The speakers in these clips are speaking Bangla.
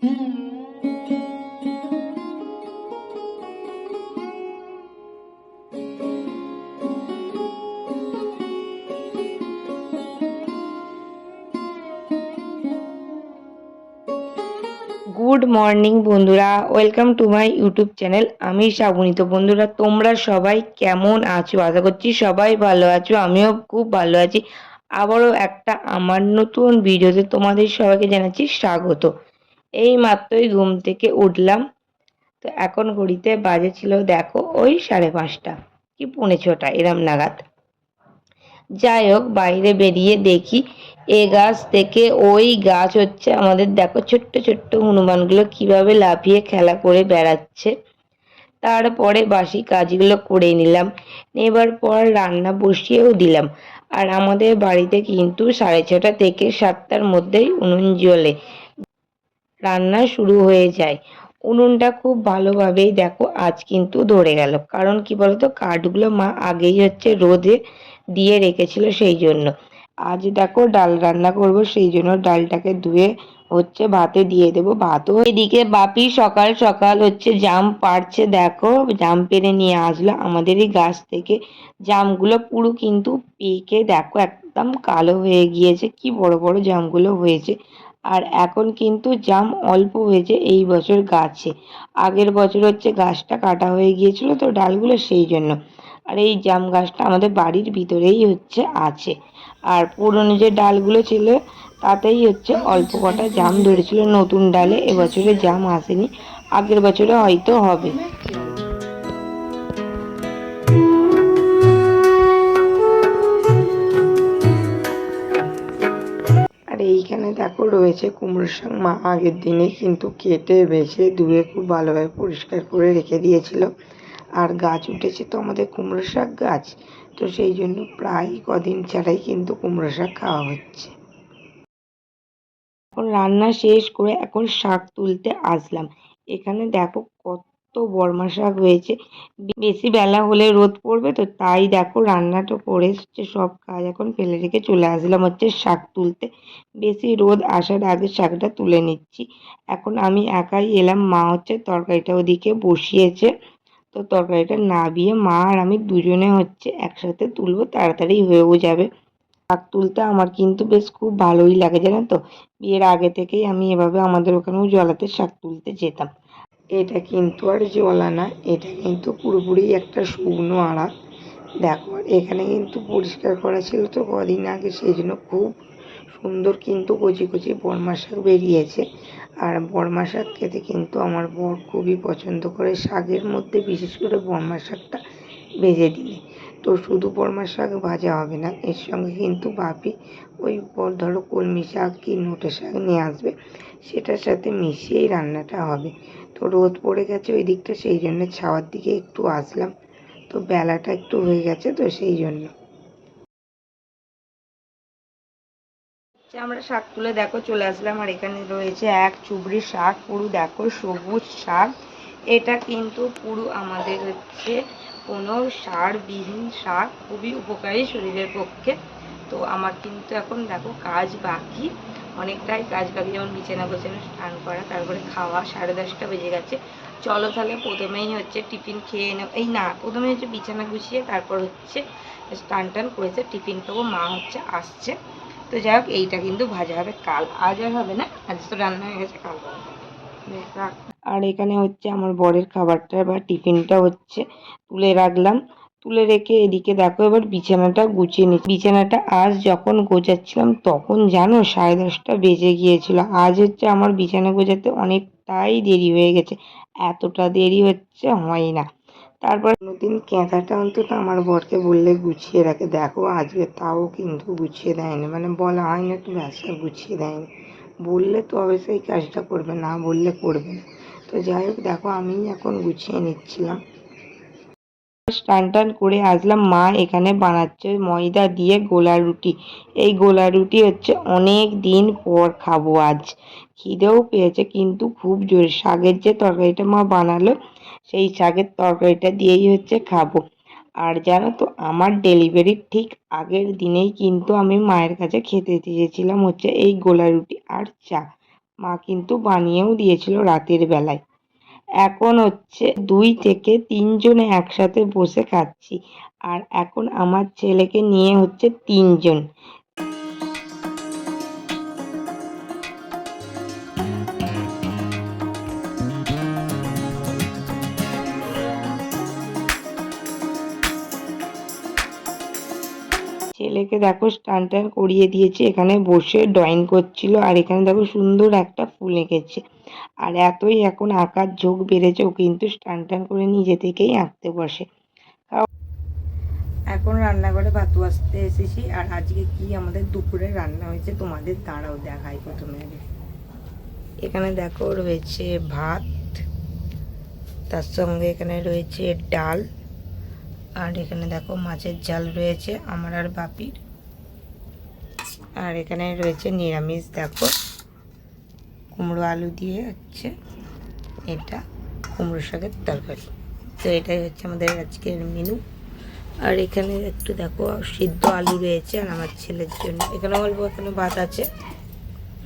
গুড মর্নিং বন্ধুরা, welcome to my YouTube channel. আমি শ্রাবণী। তো বন্ধুরা, তোমরা সবাই কেমন আছো? আশা করছি সবাই ভালো আছো, আমিও খুব ভালো আছি। আবারও একটা আমার নতুন ভিডিওতে তোমাদের সবাইকে জানাচ্ছি স্বাগত। এই মাত্রই ঘুম থেকে উঠলাম। তো এখন ঘড়িতে বাজে ছিল দেখো ওই 5:30 কি 6:45 এরম নাগাদ। যাই হোক, বাইরে বেরিয়ে দেখি এ গাছ থেকে ওই গাছ হচ্ছে আমাদের, দেখো ছোট্ট ছোট্ট হনুমানগুলো কিভাবে লাফিয়ে খেলা করে বেড়াচ্ছে। তারপরে বাসি কাজগুলো করে নিলাম, নেবার পর রান্না বসিয়েও দিলাম। আর আমাদের বাড়িতে কিন্তু 6:30 থেকে 7টার মধ্যেই উনুন জ্বলে, রান্না শুরু হয়ে যায়। উনুনটা খুব ভালোভাবেই দেখো আজ কিন্তু ধরে গেল। কারণ কি বলতো, কাঠগুলো মা আগেই হচ্ছে রোদে দিয়ে রেখেছিল, সেই জন্য। আজ দেখো ডাল রান্না করব, সেই জন্য ডালটাকে ধুয়ে হচ্ছে ভাতে দিয়ে দেবো। ভাতও এদিকে বাপি সকাল সকাল হচ্ছে জাম পাড়ছে। দেখো জাম পেড়ে নিয়ে আসলো আমাদের এই গাছ থেকে। জামগুলো পুরো কিন্তু পেকে দেখো একদম কালো হয়ে গিয়েছে, কি বড় বড় জামগুলো হয়েছে। আর এখন কিন্তু জাম অল্প হয়েছে এই বছর গাছে। আগের বছর হচ্ছে গাছটা কাটা হয়ে গিয়েছিল তো ডালগুলো, সেই জন্য। আর এই জাম গাছটা আমাদের বাড়ির ভিতরেই হচ্ছে আছে। আর পুরনো যে ডালগুলো ছিল তাতেই হচ্ছে অল্প কটা জাম ধরেছিল, নতুন ডালে এবছরে জাম আসেনি, আগের বছরে হয়তো হবে। আর এইখানে দেখো রয়েছে কুমড়োর শাক। মা আগের দিনে কিন্তু কেটে বেছে ধুয়ে খুব ভালোভাবে পরিষ্কার করে রেখে দিয়েছিল। আর গাছ উঠেছে তো আমাদের কুমড়ো শাক গাছ, তো সেই জন্য প্রায় কদিন ছাড়াই কিন্তু কুমড়ো শাক খাওয়া হচ্ছে। এখন রান্না শেষ করে এখন শাক তুলতে আসলাম। এখানে দেখো কত বর্মা শাক হয়েছে। বেশি বেলা হলে রোদ পড়বে, তো তাই দেখো রান্নাটা করে হচ্ছে সব কাজ এখন ফেলে রেখে চলে আসলাম হচ্ছে শাক তুলতে। বেশি রোদ আসার আগে শাকটা তুলে নিচ্ছি। এখন আমি একাই এলাম, মা হচ্ছে তরকারিটা ওদিকে বসিয়েছে। তো তরকারিটা নাবিয়ে মা আর আমি দুজনে হচ্ছে একসাথে তুলবো, তাড়াতাড়ি হয়েও যাবে। শাক তুলতে আমার কিন্তু বেশ খুব ভালোই লাগে, জানো তো। বিয়ের আগে থেকেই আমি এভাবে আমাদের ওখানেও জলাতে শাক তুলতে যেতাম। এটা কিন্তু আর জলা না, এটা কিন্তু পুরোপুরি একটা শুকনো আড়া। দেখো এখানে কিন্তু পরিষ্কার করা ছিল তো কদিন আগে, সেই জন্য খুব সুন্দর কিন্তু কচি কচি বর্মা শাক বেরিয়েছে। আর বর্মা শাক খেতে কিন্তু আমার বর খুবই পছন্দ করে, শাকের মধ্যে বিশেষ করে বর্মা শাকটা ভেজে দিলে। তো শুধু বর্মা শাক ভাজা হবে না, এর সঙ্গে কিন্তু বাপি ওই ধরো কলমি শাক কি নোটে শাক নিয়ে আসবে, সেটার সাথে মিশিয়েই রান্নাটা হবে। তো রোদ পড়ে গেছে ওই দিকটা, সেই জন্য ছাওয়ার দিকে একটু আসলাম। তো বেলাটা একটু হয়ে গেছে তো সেই জন্য। আমরা শাক তুলে দেখো চলে আসলাম। আর এখানে রয়েছে এক চুবড়ি শাক, পুরো দেখো সবুজ শাক। এটা কিন্তু পুরো আমাদের হচ্ছে কোনো সারবিহীন শাক, খুবই উপকারী শরীরের পক্ষে। তো আমার কিন্তু এখন দেখো কাজ বাকি, অনেকটাই কাজ বাকি, যেমন বিছানা গোছানো, স্নান করা, তারপরে খাওয়া। 10:30 বেজে গেছে। চলো তাহলে প্রথমেই হচ্ছে টিফিন খেয়ে নেব। এই না, প্রথমে হচ্ছে বিছানা গুছিয়ে তারপর হচ্ছে স্নান টান করেছে টিফিন খাবো, মা হচ্ছে আসছে। তো যাই হোক, এইটা কিন্তু ভাজা হবে কাল, আজ আর হবে না, আজ তো রান্না হয়ে গেছে, কাল হবে। আর এখানে হচ্ছে আমার বরের খাবারটা বা টিফিনটা হচ্ছে তুলে রাখলাম। তুলে রেখে এদিকে দেখো এবার বিছানাটা গুছিয়ে নিচ্ছি। বিছানাটা আজ যখন গোছাচ্ছিলাম তখন জানো 10:30 বেজে গিয়েছিল। আজ হচ্ছে আমার বিছানা গোছাতে অনেকটাই দেরি হয়ে গেছে, এতটা দেরি হচ্ছে হয় না। তারপর কোনোদিন ক্যাঁথাটা অন্তত আমার বরকে বললে গুছিয়ে রাখে, দেখো আজকে তাও কিন্তু গুছিয়ে দেয়নি। মানে বলা হয় না তো ব্যাস, গুছিয়ে দেয়নি। বললে তো অবশ্যই কাজটা করবে, না বললে করবে না। তো যাই হোক দেখো আমি এখন গুছিয়ে নিচ্ছিলাম। স্নান টান করে আসলাম, মা এখানে বানাচ্ছে ময়দা দিয়ে গোলা রুটি। এই গোলা রুটি হচ্ছে অনেক দিন পর খাবো আজ। খিদেও পেয়েছে কিন্তু খুব জোরে। শাকের যে তরকারিটা মা বানালো, সেই শাকের তরকারিটা দিয়েই হচ্ছে খাবো। আর জানো তো, আমার ডেলিভারির ঠিক আগের দিনেই কিন্তু আমি মায়ের কাছে খেতে চেয়েছিলাম হচ্ছে এই গোলা রুটি আর চা। মা কিন্তু বানিয়েও দিয়েছিল রাতের বেলায়। এখন হচ্ছে 2 থেকে 3 জনে একসাথে বসে খাচ্ছি। আর এখন আমার ছেলেকে নিয়ে হচ্ছে 3 জন। ছেলেকে দেখো স্নান টান করিয়ে দিয়েছি, এখানে বসে ড্রয়িং করছিল। আর এখানে দেখো সুন্দর একটা ফুল এঁকেছে। আর এতই এখন আঁকার ঝোঁক বেড়েছে, ও কিন্তু স্নান টান করে নিজে থেকেই আঁকতে বসে। এখন রান্নাঘরে ভাত বসাতে এসেছি। আর আজকে কি আমাদের দুপুরে রান্না হয়েছে তোমাদের দাঁড়াও দেখাই প্রথমে আগে। এখানে দেখো রয়েছে ভাত, তার সঙ্গে এখানে রয়েছে ডাল, আর এখানে দেখো মাছের ঝাল রয়েছে আমার আর বাপির। আর এখানে রয়েছে নিরামিষ, দেখো কুমড়ো আলু দিয়ে হচ্ছে এটা কুমড়ো শাকের তরকারি। তো এটাই হচ্ছে আমাদের আজকের মেনু। আর এখানে একটু দেখো সিদ্ধ আলু রয়েছে আর আমার ছেলের জন্য। এখানে অল্প এখানে ভাত আছে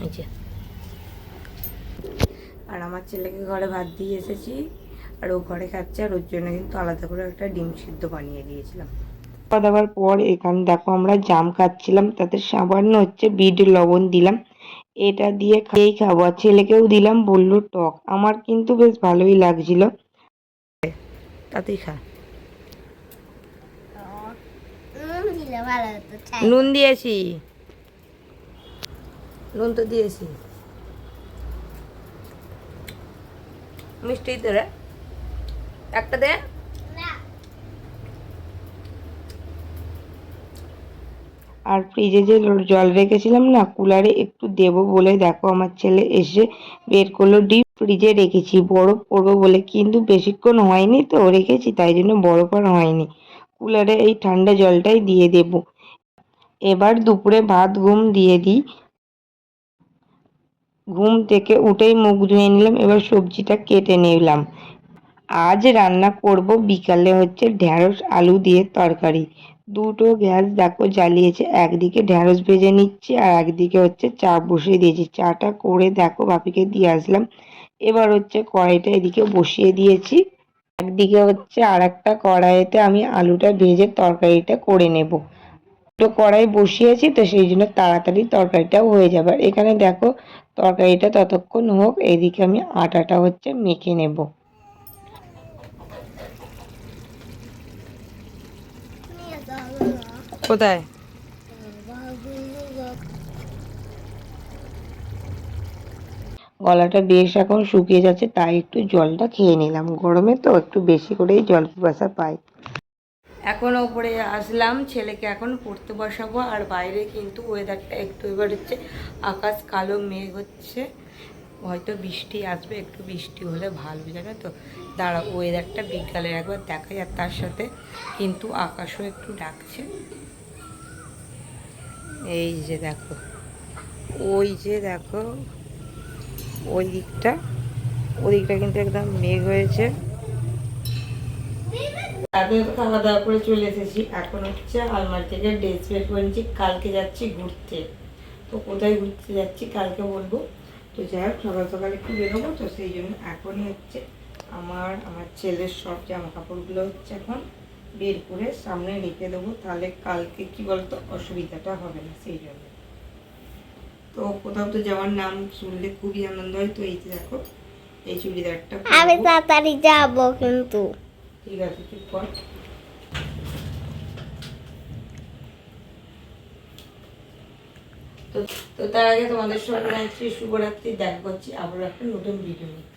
এই যে। আর আমার ছেলেকে ঘরে ভাত দিয়ে এসেছি, আর ও ঘরে খাচ্ছে। আর ওর জন্য কিন্তু আলাদা করে একটা ডিম সিদ্ধ বানিয়ে দিয়েছিলাম। খাওয়া দাওয়ার পর এখানে দেখো আমরা জাম খাচ্ছিলাম, তাতে সামান্য হচ্ছে বিট লবণ দিলাম। এটা দিয়ে খেয়েই খাবো। আর ছেলেকেও দিলাম, বললো টক। আমার কিন্তু বেশ ভালোই লাগছিল। তাতেই খা। নুন দিয়েছি, নুন তো দিয়েছি। মিষ্টি তো রে, একটা দে। আর ফ্রিজে যে জল রেখেছিলাম না, কুলারে একটু দেবো বলে দেখো আমার ছেলে এসে বের করলো। ডিপ ফ্রিজে রেখেছি বরফ পড়বো বলে, কিন্তু বেশিক্ষণ হয়নি তো রেখেছি, তাই জন্য বরফ আর হয়নি। কুলারে এই ঠান্ডা জলটাই দিয়ে দেব। এবার দুপুরে ভাত ঘুম দিয়ে দিই। ঘুম থেকে উঠেই মুখ ধুয়ে নিলাম, এবার সবজিটা কেটে নিলাম। আজ রান্না করব বিকালে হচ্ছে ঢ্যাঁড়স আলু দিয়ে তরকারি। দুটো গ্যাস দেখো জ্বালিয়েছে, একদিকে ঢ্যাঁড়স ভেজে নিচ্ছি আর একদিকে হচ্ছে চা বসিয়ে দিয়েছি। চাটা করে দেখো বাপিকে দিয়ে আসলাম। এবার হচ্ছে কড়াইটা এদিকে বসিয়ে দিয়েছি। একদিকে হচ্ছে আর একটা কড়াইতে আমি আলুটা ভেজে তরকারিটা করে নেব। দুটো কড়াই বসিয়েছি তো সেই জন্য তাড়াতাড়ি তরকারিটাও হয়ে যাবে। আর এখানে দেখো তরকারিটা ততক্ষণ হোক, এদিকে আমি আটাটা হচ্ছে মেখে নেব। কোথায়? গলাটা বেশ এখন শুকিয়ে যাচ্ছে, তাই একটু জলটা খেয়ে নিলাম। গরমে তো একটু বেশি করেই জল পিপাসা পাই। এখন ওপরে আসলাম, ছেলেকে এখন পড়তে বসাবো। আর বাইরে কিন্তু ওয়েদারটা একটু এবার হচ্ছে আকাশ কালো মেঘ হচ্ছে, হয়তো বৃষ্টি আসবে। একটু বৃষ্টি হলে ভালো, জানো তো। দাঁড়া, ওয়েদারটা বিকালের একবার দেখা যায়, তার সাথে কিন্তু আকাশও একটু ডাকছে। এই যে দেখো, ওই যে দেখো ওই দিকটা, ওদিকটা কিন্তু একদম মেঘ হয়েছে। আগে খাওয়া দাওয়া করে চলে এসেছি। এখন হচ্ছে আলমারি থেকে ড্রেস বের করে নিচ্ছি, কালকে যাচ্ছি ঘুরতে। তো কোথায় ঘুরতে যাচ্ছি কালকে বলবো। তো যাই হোক, সকাল সকাল একটু বেরোবো, তো সেই জন্য এখনই হচ্ছে আমার ছেলের সব জামা কাপড়গুলো হচ্ছে এখন বের করে সামনে রেখে দেবো। তাহলে কালকে কি বলতো অসুবিধাটা হবে না, সেই জন্য। তো কোথাও তো যাওয়ার নাম শুনলে খুবই আনন্দ হয়। তো এই যে দেখো, এই চুড়িদারটা আমি তাড়াতাড়ি যাবো কিন্তু। ঠিক আছে, চুপ কর। তো তার আগে তোমাদের সঙ্গে শুভরাত্রি, দেখা করছি আবার একটা নতুন ভিডিও নিয়ে।